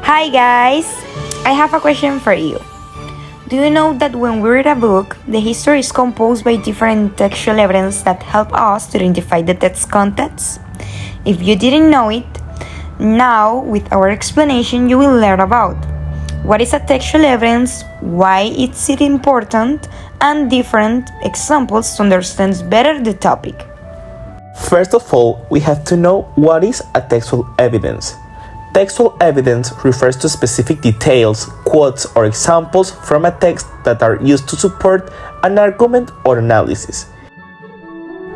Hi guys! I have a question for you. Do you know that when we read a book, the history is composed by different textual evidence that help us to identify the text contents? If you didn't know it, now with our explanation you will learn about what is a textual evidence, why is it important, and different examples to understand better the topic. First of all, we have to know what is a textual evidence. Textual evidence refers to specific details, quotes, or examples from a text that are used to support an argument or analysis.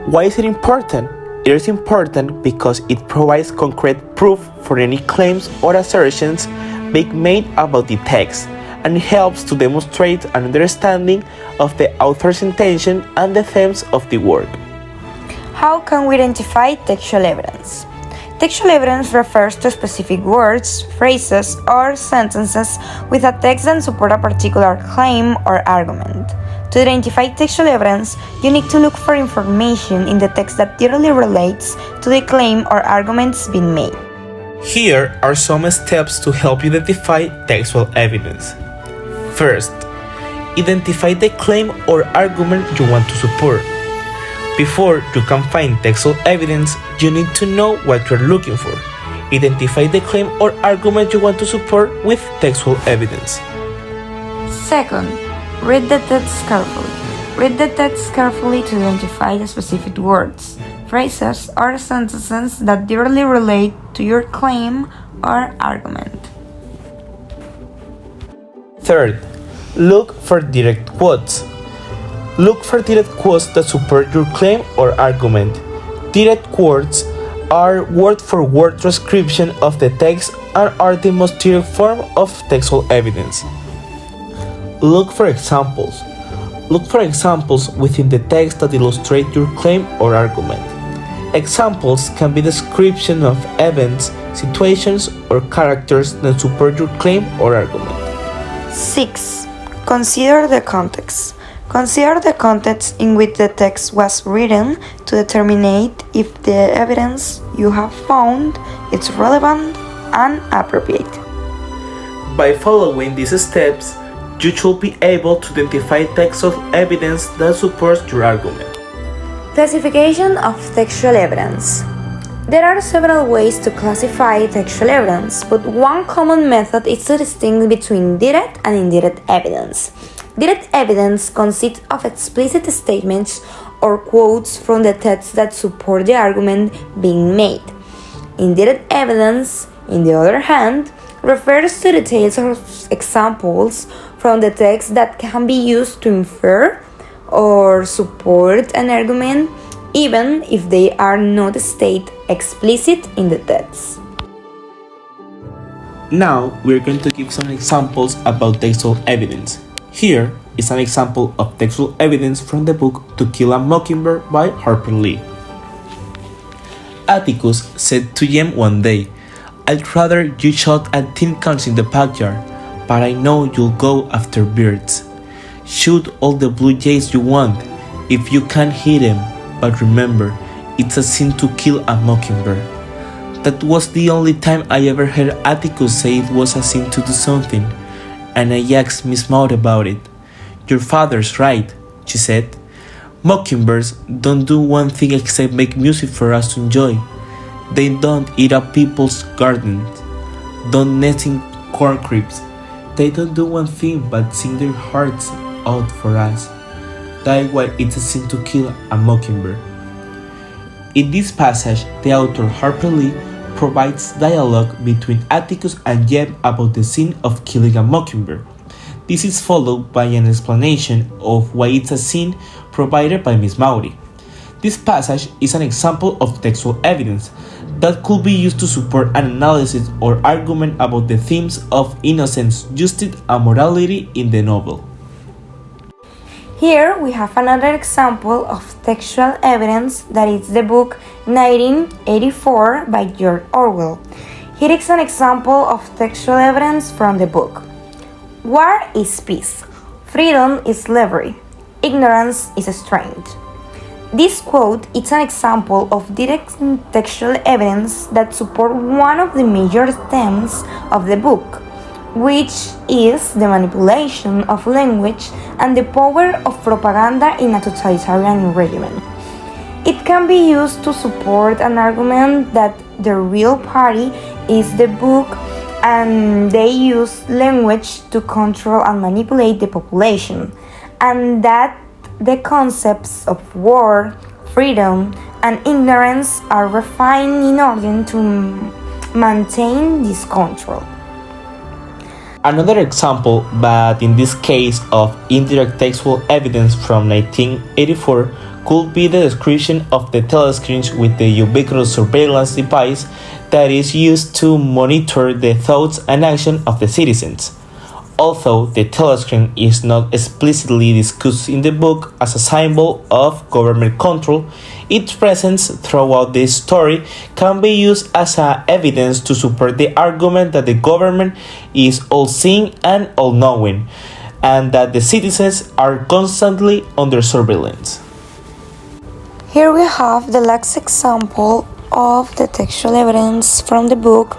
Why is it important? It is important because it provides concrete proof for any claims or assertions being made about the text, and it helps to demonstrate an understanding of the author's intention and the themes of the work. How can we identify textual evidence? Textual evidence refers to specific words, phrases, or sentences with a text that support a particular claim or argument. To identify textual evidence, you need to look for information in the text that directly relates to the claim or arguments being made. Here are some steps to help you identify textual evidence. First, identify the claim or argument you want to support. Before you can find textual evidence, you need to know what you're looking for. Identify the claim or argument you want to support with textual evidence. Second, read the text carefully. Read the text carefully to identify the specific words, phrases, or sentences that directly relate to your claim or argument. Third, look for direct quotes. Look for direct quotes that support your claim or argument. Direct quotes are word-for-word transcription of the text and are the most direct form of textual evidence. Look for examples. Look for examples within the text that illustrate your claim or argument. Examples can be description of events, situations, or characters that support your claim or argument. 6. Consider the context. Consider the context in which the text was written to determine if the evidence you have found is relevant and appropriate. By following these steps, you should be able to identify textual evidence that supports your argument. Classification of textual evidence. There are several ways to classify textual evidence, but one common method is to distinguish between direct and indirect evidence. Direct evidence consists of explicit statements or quotes from the text that support the argument being made. Indirect evidence, on the other hand, refers to details or examples from the text that can be used to infer or support an argument, even if they are not stated explicit in the text. Now we're going to give some examples about textual evidence. Here is an example of textual evidence from the book To Kill a Mockingbird by Harper Lee. Atticus said to Jem one day, "I'd rather you shot at tin cans in the backyard, but I know you'll go after birds. Shoot all the blue jays you want, if you can't hit them, but remember, it's a sin to kill a mockingbird." That was the only time I ever heard Atticus say it was a sin to do something, and I asked Miss Maud about it. "Your father's right," she said. "Mockingbirds don't do one thing except make music for us to enjoy. They don't eat up people's gardens, don't nest in corn cribs. They don't do one thing but sing their hearts out for us. That's why it's a sin to kill a mockingbird." In this passage, the author Harper Lee provides dialogue between Atticus and Jem about the sin of killing a mockingbird. This is followed by an explanation of why it's a sin provided by Miss Maury. This passage is an example of textual evidence that could be used to support an analysis or argument about the themes of innocence, justice, and morality in the novel. Here we have another example of textual evidence that is the book 1984 by George Orwell. Here is an example of textual evidence from the book. War is peace. Freedom is slavery. Ignorance is strength. This quote is an example of direct textual evidence that support one of the major themes of the book, which is the manipulation of language and the power of propaganda in a totalitarian regime. It can be used to support an argument that the real party is the book and they use language to control and manipulate the population, and that the concepts of war, freedom, and ignorance are refined in order to maintain this control. Another example, but in this case of indirect textual evidence from 1984, could be the description of the telescreens with the ubiquitous surveillance device that is used to monitor the thoughts and action of the citizens. Although the telescreen is not explicitly discussed in the book as a symbol of government control, its presence throughout the story can be used as evidence to support the argument that the government is all-seeing and all-knowing, and that the citizens are constantly under surveillance. Here we have the last example of the textual evidence from the book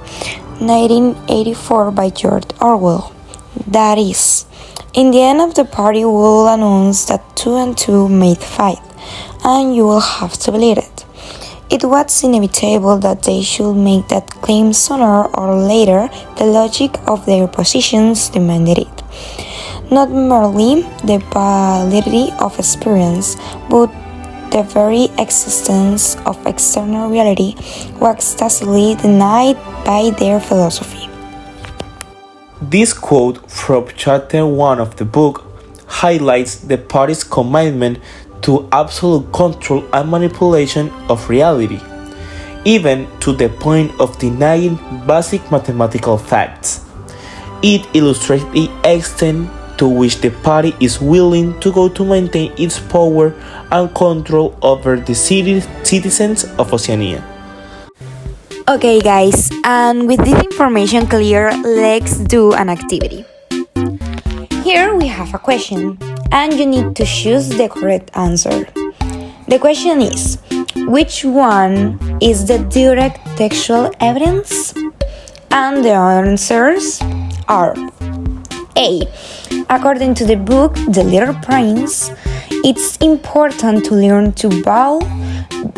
1984 by George Orwell. That is, in the end of the party will announce that 2 and 2 made 5, and you will have to believe it. It was inevitable that they should make that claim sooner or later. The logic of their positions demanded it. Not merely the validity of experience, but the very existence of external reality was tacitly denied by their philosophy. This quote from chapter 1 of the book highlights the party's commitment to absolute control and manipulation of reality, even to the point of denying basic mathematical facts. It illustrates the extent to which the party is willing to go to maintain its power and control over the citizens of Oceania. Okay guys, and with this information clear, let's do an activity. Here we have a question, and you need to choose the correct answer. The question is, which one is the direct textual evidence? And the answers are A. According to the book The Little Prince, it's important to learn to value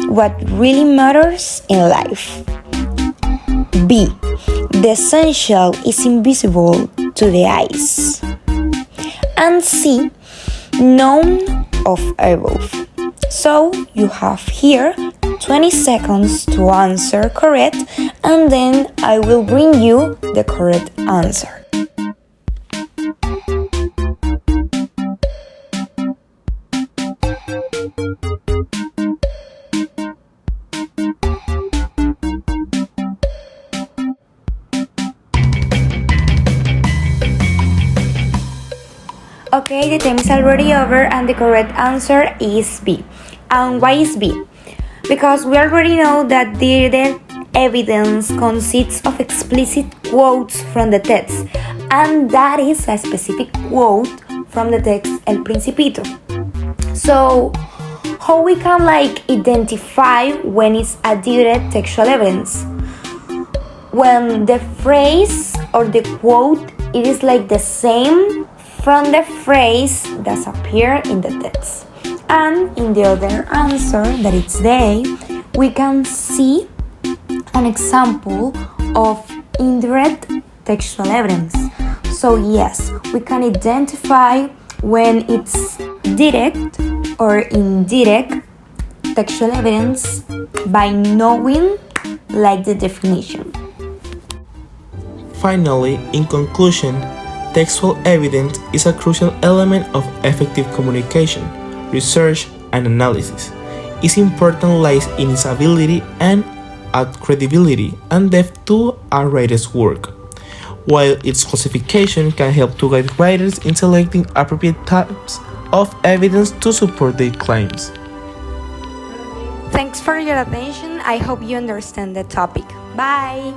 what really matters in life. B. The essential is invisible to the eyes. And C. None of above. So you have here 20 seconds to answer correct, and then I will bring you the correct answer. Okay, the time is already over and the correct answer is B. And why is B? Because we already know that direct evidence consists of explicit quotes from the text, and that is a specific quote from the text El Principito. So, how we can identify when it's a direct textual evidence? When the phrase or the quote it is the same from the phrase that appears in the text. And in the other answer, that it's they, we can see an example of indirect textual evidence. So yes, we can identify when it's direct or indirect textual evidence by knowing the definition. Finally, in conclusion, textual evidence is a crucial element of effective communication, research, and analysis. Its importance lies in its ability and add credibility and depth to a writer's work, while its classification can help to guide writers in selecting appropriate types of evidence to support their claims. Thanks for your attention. I hope you understand the topic. Bye!